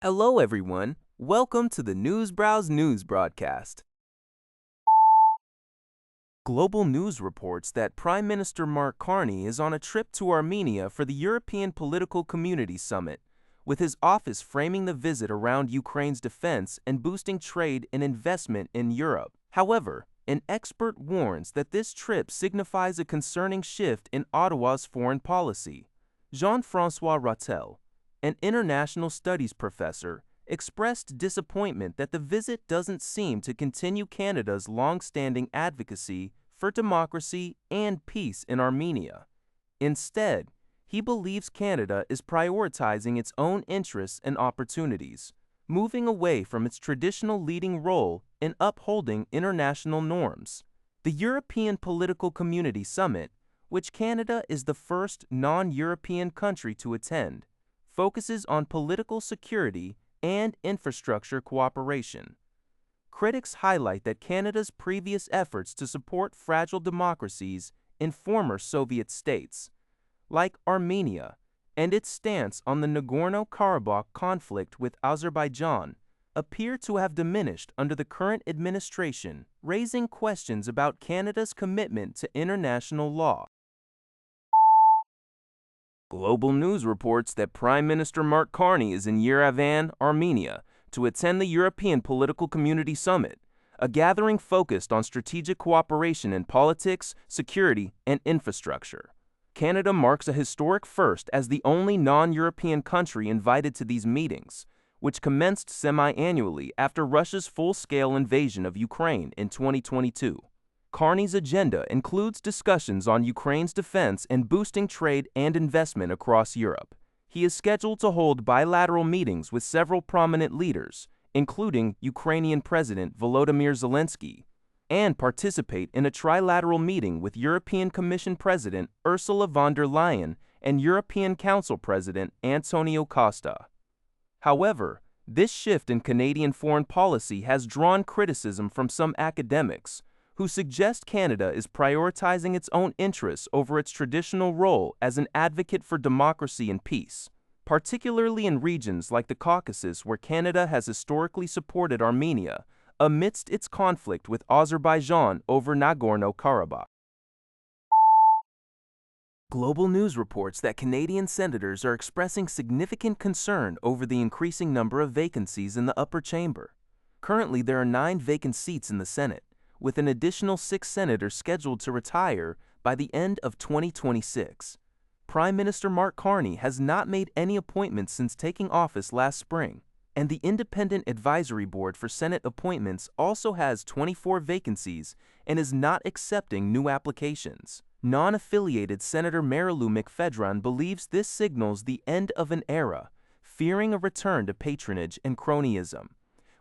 Hello, everyone. Welcome to the Newsbrowse News broadcast. Global News reports that Prime Minister Mark Carney is on a trip to Armenia for the European Political Community Summit, with his office framing the visit around Ukraine's defense and boosting trade and investment in Europe. However, an expert warns that this trip signifies a concerning shift in Ottawa's foreign policy. Jean-François Rattel, an international studies professor, expressed disappointment that the visit doesn't seem to continue Canada's long-standing advocacy for democracy and peace in Armenia. Instead, he believes Canada is prioritizing its own interests and opportunities, moving away from its traditional leading role in upholding international norms. The European Political Community Summit, which Canada is the first non-European country to attend, focuses on political security and infrastructure cooperation. Critics highlight that Canada's previous efforts to support fragile democracies in former Soviet states, like Armenia, and its stance on the Nagorno-Karabakh conflict with Azerbaijan, appear to have diminished under the current administration, raising questions about Canada's commitment to international law. Global News reports that Prime Minister Mark Carney is in Yerevan, Armenia, to attend the European Political Community Summit, a gathering focused on strategic cooperation in politics, security, and infrastructure. Canada marks a historic first as the only non-European country invited to these meetings, which commenced semi-annually after Russia's full-scale invasion of Ukraine in 2022. Carney's agenda includes discussions on Ukraine's defense and boosting trade and investment across Europe. He is scheduled to hold bilateral meetings with several prominent leaders, including Ukrainian President Volodymyr Zelensky, and participate in a trilateral meeting with European Commission President Ursula von der Leyen and European Council President Antonio Costa. However, this shift in Canadian foreign policy has drawn criticism from some academics, who suggest Canada is prioritizing its own interests over its traditional role as an advocate for democracy and peace, particularly in regions like the Caucasus where Canada has historically supported Armenia amidst its conflict with Azerbaijan over Nagorno-Karabakh. Global News reports that Canadian senators are expressing significant concern over the increasing number of vacancies in the upper chamber. Currently, there are 9 vacant seats in the Senate, with an additional 6 senators scheduled to retire by the end of 2026. Prime Minister Mark Carney has not made any appointments since taking office last spring, and the Independent Advisory Board for Senate appointments also has 24 vacancies and is not accepting new applications. Non-affiliated Senator Marilou McFedron believes this signals the end of an era, fearing a return to patronage and cronyism,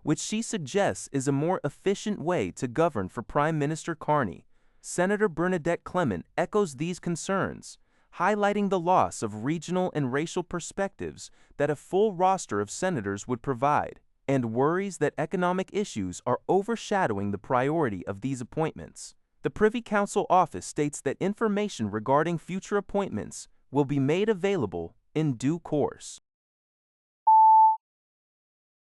which she suggests is a more efficient way to govern for Prime Minister Carney. Senator Bernadette Clement echoes these concerns, highlighting the loss of regional and racial perspectives that a full roster of senators would provide, and worries that economic issues are overshadowing the priority of these appointments. The Privy Council office states that information regarding future appointments will be made available in due course.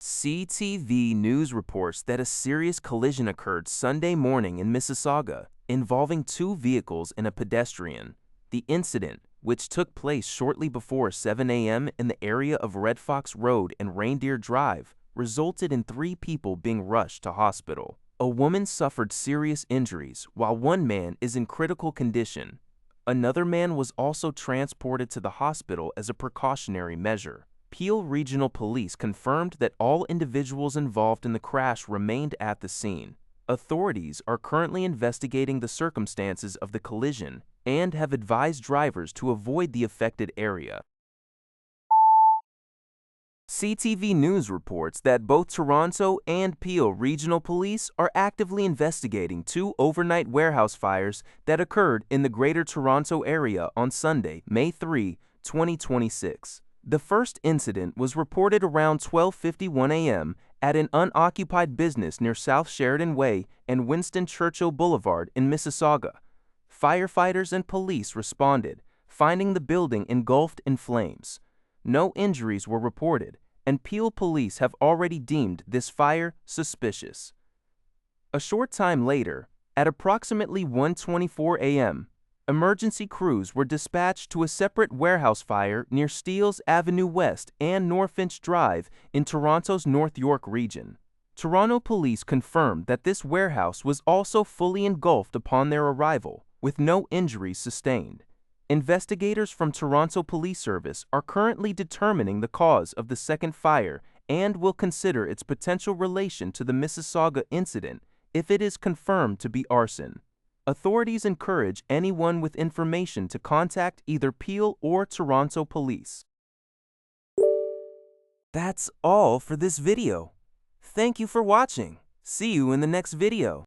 CTV News reports that a serious collision occurred Sunday morning in Mississauga, involving 2 vehicles and a pedestrian. The incident, which took place shortly before 7 a.m. in the area of Red Fox Road and Reindeer Drive, resulted in 3 people being rushed to hospital. A woman suffered serious injuries, while 1 man is in critical condition. Another man was also transported to the hospital as a precautionary measure. Peel Regional Police confirmed that all individuals involved in the crash remained at the scene. Authorities are currently investigating the circumstances of the collision and have advised drivers to avoid the affected area. CTV News reports that both Toronto and Peel Regional Police are actively investigating 2 overnight warehouse fires that occurred in the Greater Toronto Area on Sunday, May 3, 2026. The first incident was reported around 12:51 a.m. at an unoccupied business near South Sheridan Way and Winston Churchill Boulevard in Mississauga. Firefighters and police responded, finding the building engulfed in flames. No injuries were reported, and Peel police have already deemed this fire suspicious. A short time later, at approximately 1:24 a.m., emergency crews were dispatched to a separate warehouse fire near Steeles Avenue West and Norfinch Drive in Toronto's North York region. Toronto police confirmed that this warehouse was also fully engulfed upon their arrival, with no injuries sustained. Investigators from Toronto Police Service are currently determining the cause of the second fire and will consider its potential relation to the Mississauga incident if it is confirmed to be arson. Authorities encourage anyone with information to contact either Peel or Toronto Police. That's all for this video. Thank you for watching. See you in the next video.